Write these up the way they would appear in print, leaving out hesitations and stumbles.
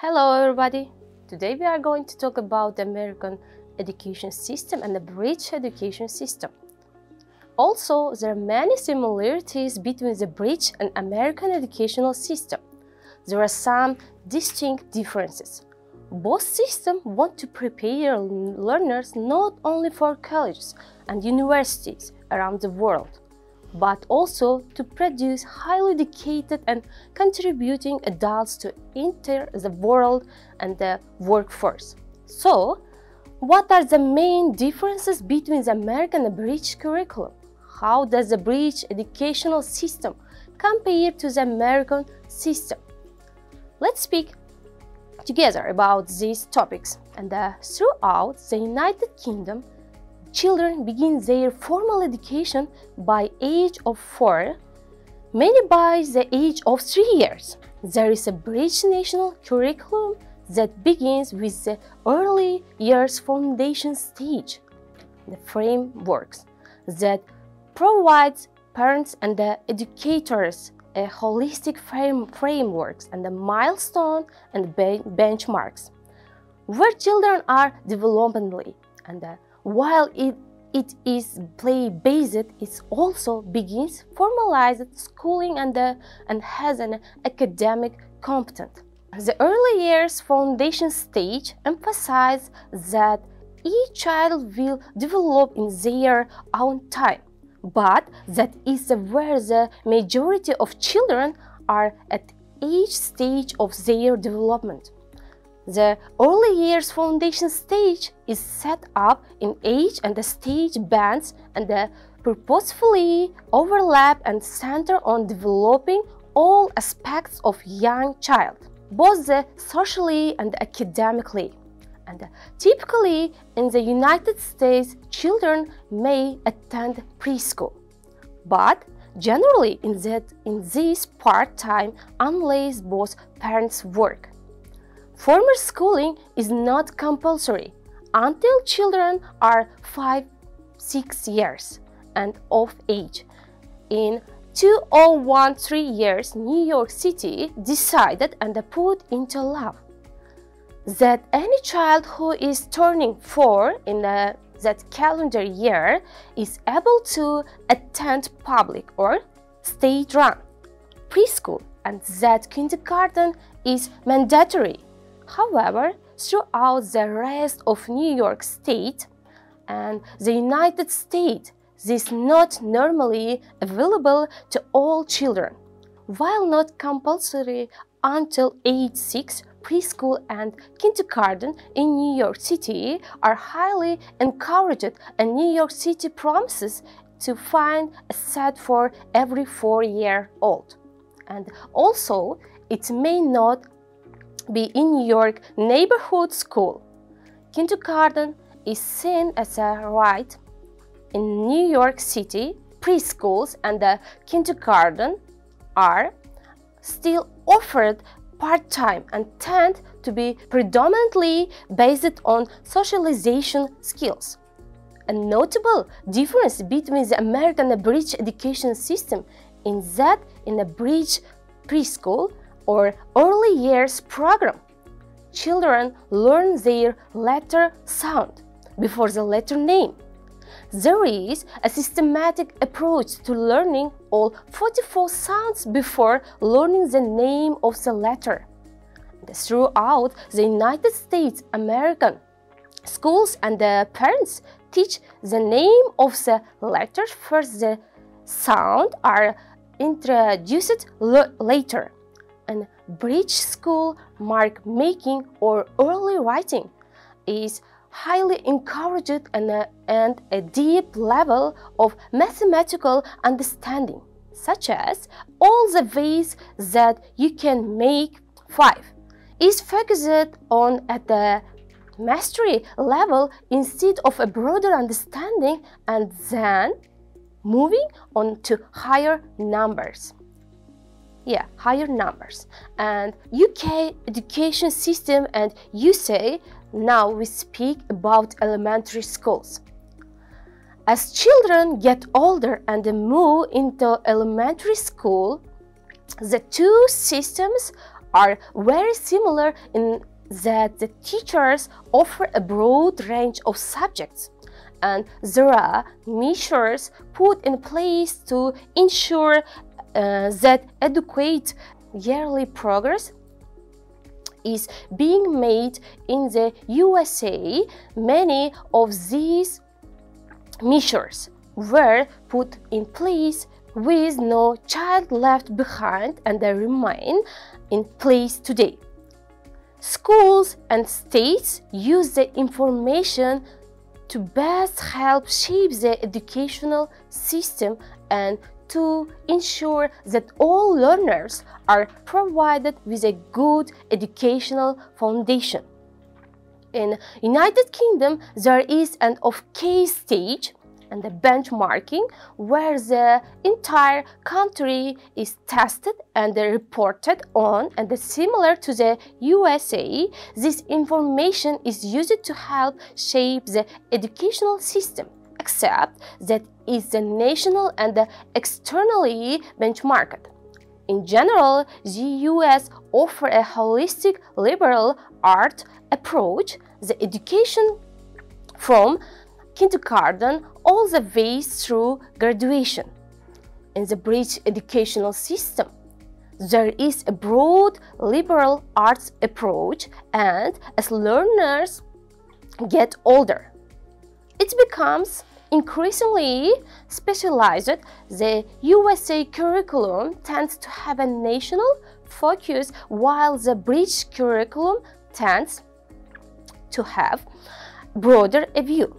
Hello everybody! Today we are going to talk about the American education system and the British education system. Also, there are many similarities between the British and American educational system. There are some distinct differences. Both systems want to prepare learners not only for colleges and universities around the world, but also to produce highly educated and contributing adults to enter the world and the workforce. So, what are the main differences between the American and British curriculum? How does the British educational system compare to the American system? Let's speak together about these topics. And throughout the United Kingdom, children begin their formal education by age of 4, many by the age of 3 years. There is a British national curriculum that begins with the early years foundation stage, the frameworks that provides parents and the educators a holistic frameworks and the milestone and benchmarks, where children are developmentally and while it is play-based, it also begins formalized schooling and has an academic component. The early years foundation stage emphasizes that each child will develop in their own time, but that is where the majority of children are at each stage of their development. The early years foundation stage is set up in age and the stage bands and purposefully overlap and center on developing all aspects of young child, both socially and academically. And typically in the United States, children may attend preschool, but generally in this part-time unless both parents work. Formal schooling is not compulsory until children are 5-6 years and of age. In 2013 years, New York City decided and put into law that any child who is turning 4 in that calendar year is able to attend public or state-run preschool and that kindergarten is mandatory. However, throughout the rest of New York State and the United States, this is not normally available to all children. While not compulsory until age 6, preschool and kindergarten in New York City are highly encouraged, and New York City promises to find a set for every 4-year-old. And also, it may not be in New York neighborhood school. Kindergarten is seen as a right. In New York City, preschools and the kindergarten are still offered part-time and tend to be predominantly based on socialization skills. A notable difference between the American and British education system is that in the British preschool or early years program, children learn their letter sound before the letter name. There is a systematic approach to learning all 44 sounds before learning the name of the letter. Throughout the United States, American schools and the parents teach the name of the letters first. The sound are introduced later. And British school mark making or early writing is highly encouraged and a deep level of mathematical understanding, such as all the ways that you can make 5, is focused on at the mastery level instead of a broader understanding and then moving on to higher numbers. Higher numbers. And UK education system and USA, now we speak about elementary schools. As children get older and move into elementary school, the two systems are very similar in that the teachers offer a broad range of subjects, and there are measures put in place to ensure that adequate yearly progress is being made in the USA. Many of these measures were put in place with no child left behind, and they remain in place today. Schools and states use the information to best help shape the educational system and to ensure that all learners are provided with a good educational foundation. In United Kingdom, there is an off-case stage and the benchmarking where the entire country is tested and reported on, and similar to the USA, this information is used to help shape the educational system, except that is the national and externally benchmarked. In general, the US offers a holistic liberal art approach, the education from kindergarten all the way through graduation. In the British educational system, there is a broad liberal arts approach, and as learners get older, it becomes increasingly specialized. The USA curriculum tends to have a national focus, while the British curriculum tends to have broader a view.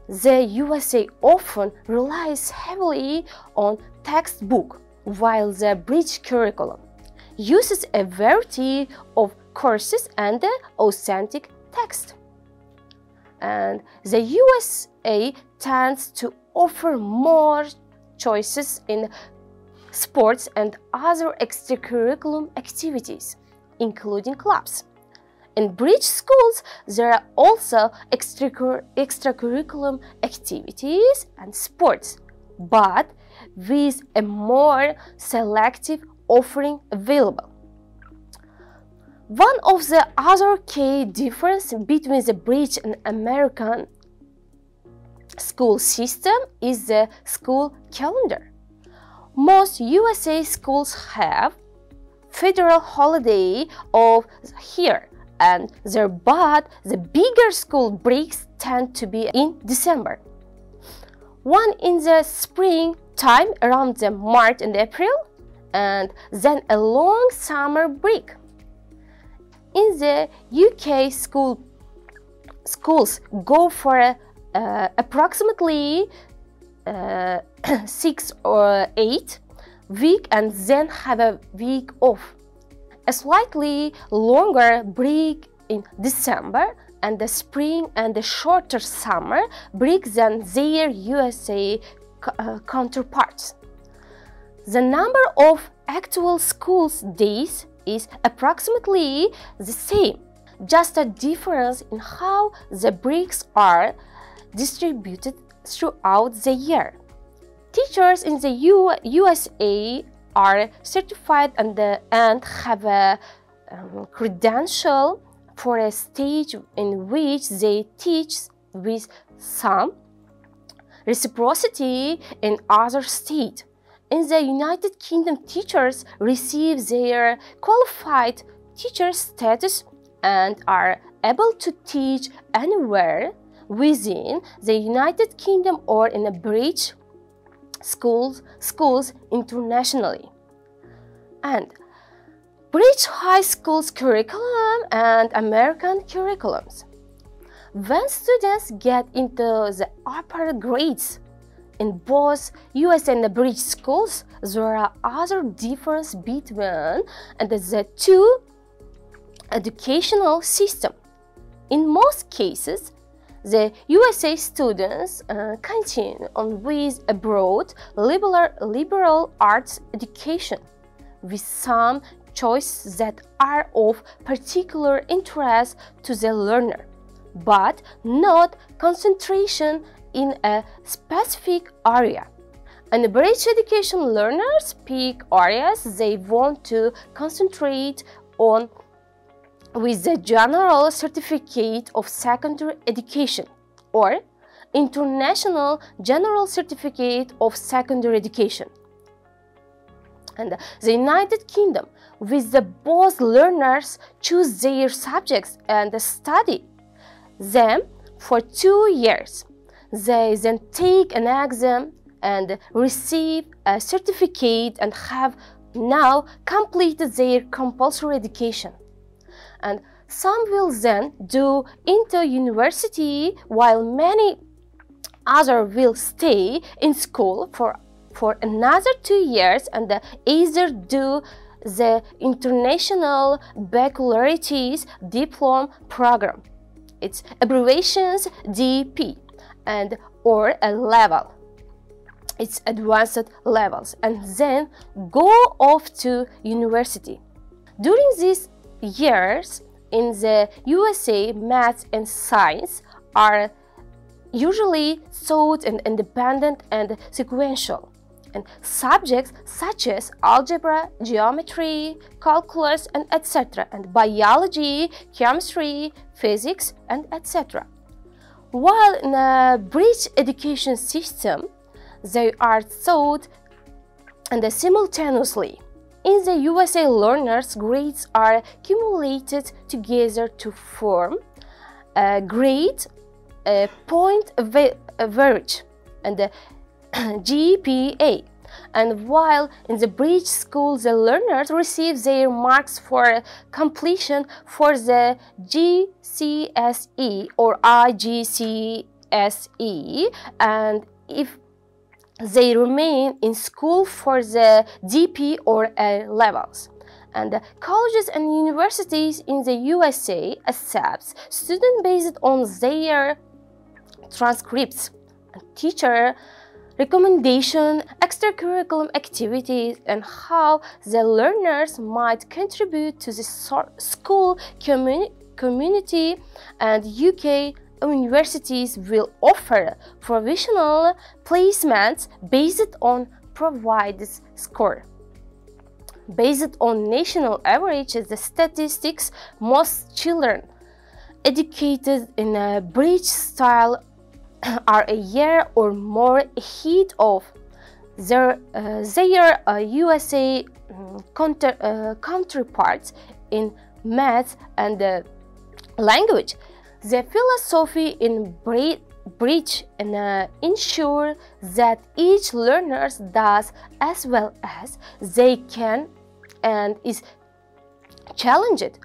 The USA often relies heavily on textbook, while the British curriculum uses a variety of courses and authentic text. And the USA tends to offer more choices in sports and other extracurricular activities, including clubs. In British schools, there are also extracurricular activities and sports, but with a more selective offering available. One of the other key differences between the British and American school system is the school calendar. Most USA schools have federal holiday of year, but the bigger school breaks tend to be in December. One in the spring time around the March and April, and then a long summer break. In the UK, schools go for approximately 6 or 8 weeks and then have a week off. A slightly longer break in December and the spring, and a shorter summer break than their USA counterparts. The number of actual school days is approximately the same, just a difference in how the breaks are distributed throughout the year. Teachers in the USA are certified and have a credential for a stage in which they teach with some reciprocity in other states. In the United Kingdom, teachers receive their qualified teacher status and are able to teach anywhere within the United Kingdom or in a British schools internationally. And British high school's curriculum and American curriculums. When students get into the upper grades in both US and the British schools, there are other differences between the two educational systems. In most cases, the USA students continue on with a broad liberal arts education, with some choices that are of particular interest to the learner, but not concentration in a specific area. And the British education learners pick areas they want to concentrate on with the General Certificate of Secondary Education or International General Certificate of Secondary Education. And the United Kingdom, with the both learners choose their subjects and study them for 2 years. They then take an exam and receive a certificate and have now completed their compulsory education. And some will then do into university, while many others will stay in school for another 2 years and either do the International Baccalaureate Diploma Program, its abbreviations DP, and or a level, its advanced levels, and then go off to university. During these years in the USA, maths and science are usually taught and independent and sequential, and subjects such as algebra, geometry, calculus, and etc., and biology, chemistry, physics, and etc. While in a bridge education system, they are taught and simultaneously. In the USA, learners' grades are accumulated together to form a grade point average and the GPA. And while in the bridge school, the learners receive their marks for completion for the GCSE or IGCSE, and if they remain in school for the DP or A levels. And colleges and universities in the USA accept students based on their transcripts, teacher recommendation, extracurricular activities, and how the learners might contribute to the school community. And UK universities will offer provisional placements based on provided score. Based on national averages, the statistics, most children educated in a bridge style are a year or more ahead of their USA counterparts in math and language. The philosophy in bridge ensure that each learner does as well as they can and is challenged.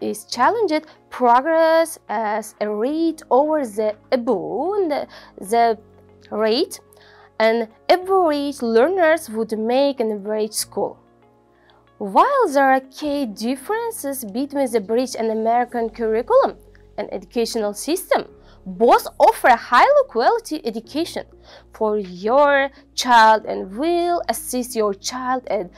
Is challenged progress as a rate over the above the rate an average learners would make an average school. While there are key differences between the British and American curriculum and educational system, both offer a high quality education for your child and will assist your child at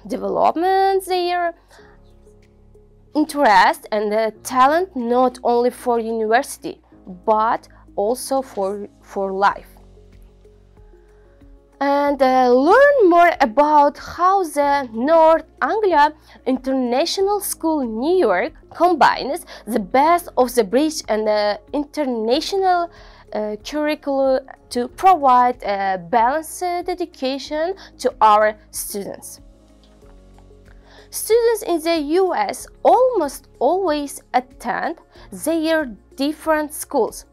development their interest and talent, not only for university but also for life. And learn more about how the North Anglia International School, New York, combines the best of the British and the international curriculum to provide a balanced education to our students. Students in the US almost always attend their different schools,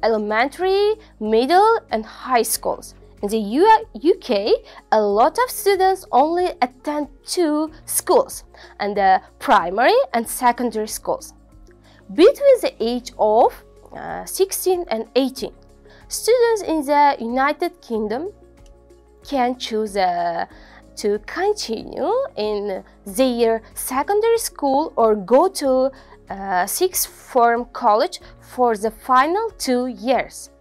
elementary, middle, and high schools. In the UK, a lot of students only attend 2 schools, and the primary and secondary schools. Between the age of 16 and 18, students in the United Kingdom can choose to continue in their secondary school or go to sixth form college for the final 2 years.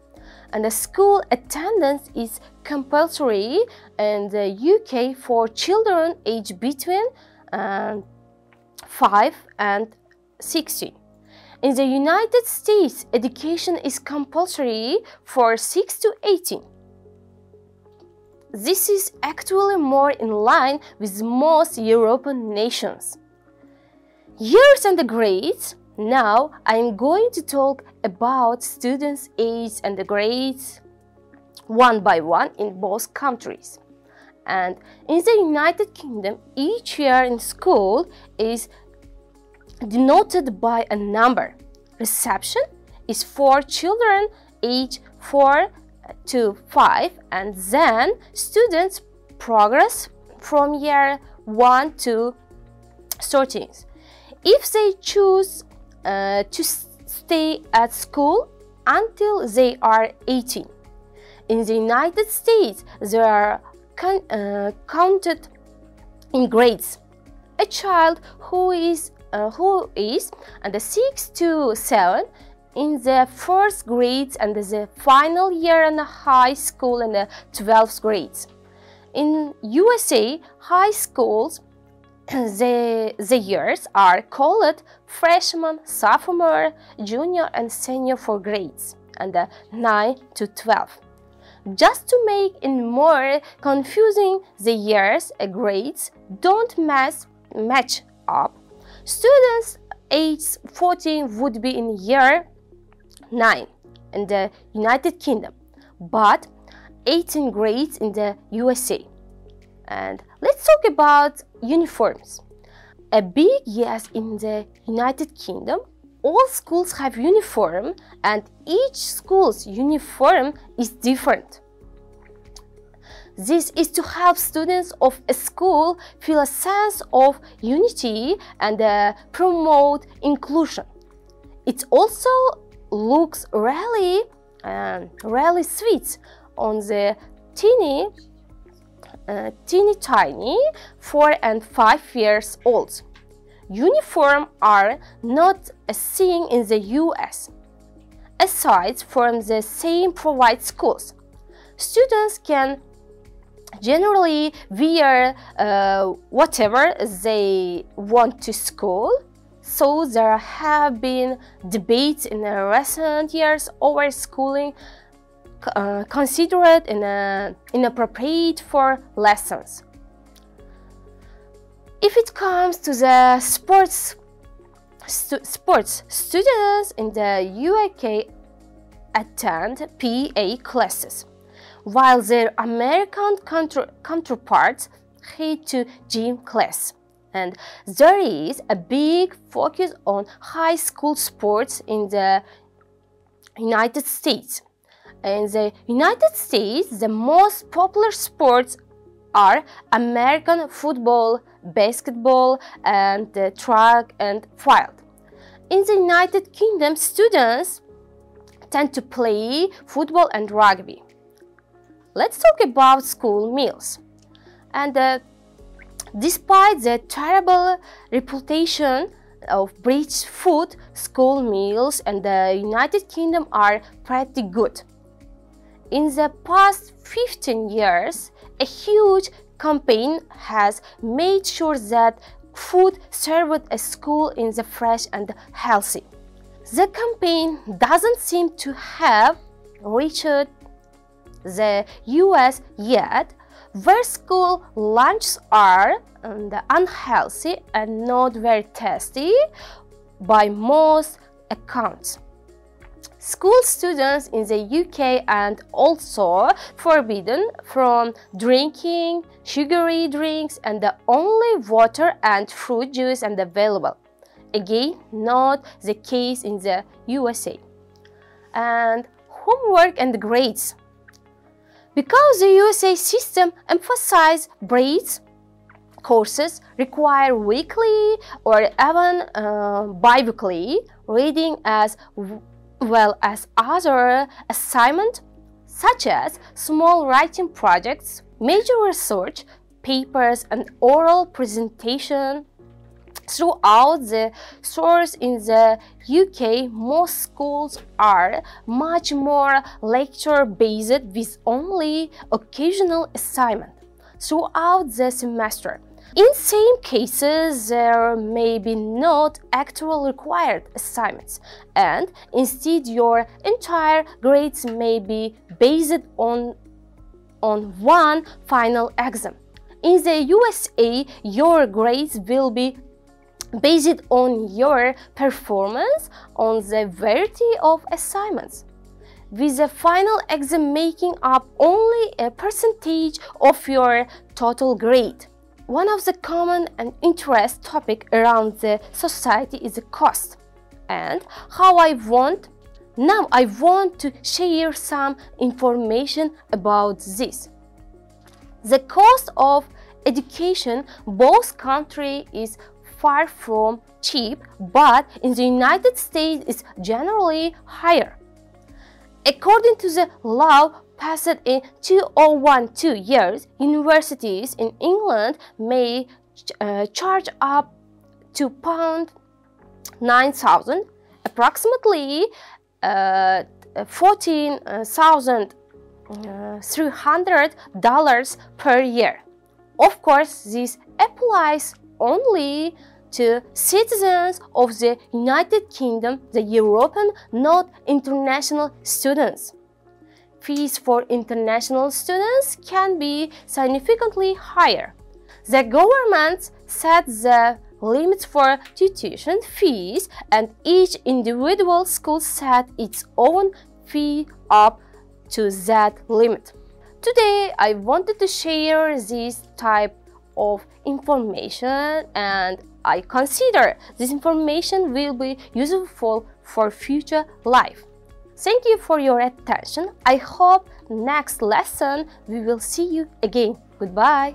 And the school attendance is compulsory in the UK for children aged between 5 and 16. In the United States, education is compulsory for 6 to 18. this is actually more in line with most European nations. Years and the grades. Now I am going to talk about students' age and the grades one by one in both countries. And in the United Kingdom, each year in school is denoted by a number. Reception is for children aged 4 to 5, and then students progress from year 1 to 13. If they choose to stay at school until they are 18. In the United States, they are counted in grades. A child who is and 6 to 7 in the first grades and the final year in the high school and the 12th grades. In USA, high schools, the years are called freshman, sophomore, junior and senior for grades, and 9 to 12. Just to make it more confusing, the years grades don't match up. Students aged 14 would be in year 9 in the United Kingdom, but 18 grades in the USA. And let's talk about uniforms. A big yes in the United Kingdom. All schools have uniform, and each school's uniform is different. This is to help students of a school feel a sense of unity and promote inclusion. It also looks really sweet on the teeny tiny 4 and 5 years olds. Uniforms are not a thing in the US. Aside from the same private schools, students can generally wear whatever they want to school. So there have been debates in recent years over schooling considered inappropriate for lessons. If it comes to the sports, students in the UK attend PE classes, while their American counterparts head to gym class. And there is a big focus on high school sports in the United States. In the United States, the most popular sports are American football, basketball, and track and field. In the United Kingdom, students tend to play football and rugby. Let's talk about school meals. And despite the terrible reputation of British food, school meals in the United Kingdom are pretty good. In the past 15 years, a huge campaign has made sure that food served at school is fresh and healthy. The campaign doesn't seem to have reached the US yet, where school lunches are unhealthy and not very tasty by most accounts. School students in the UK are also forbidden from drinking sugary drinks, and only water and fruit juice are available. Again, not the case in the USA. And homework and grades. Because the USA system emphasizes grades, courses require weekly or even bi-weekly reading as well as other assignments such as small writing projects, major research papers, and oral presentation. Throughout the source in the UK, most schools are much more lecture-based with only occasional assignment throughout the semester. In some cases, there may be not actual required assignments, and instead your entire grades may be based on on one final exam. In the USA, your grades will be based on your performance on the variety of assignments, with the final exam making up only a percentage of your total grade. One of the common and interest topic around the society is the cost, and how now I want to share some information about this. The cost of education both countries is far from cheap, but in the United States is generally higher. According to the law passed in 2012 years, universities in England may charge up to £9,000, approximately $14,300 per year. Of course, this applies only to citizens of the United Kingdom, the European, not international students. Fees for international students can be significantly higher. The government sets the limits for tuition fees, and each individual school sets its own fee up to that limit. Today, I wanted to share this type of information, and I consider this information will be useful for future life. Thank you for your attention. I hope next lesson we will see you again. Goodbye.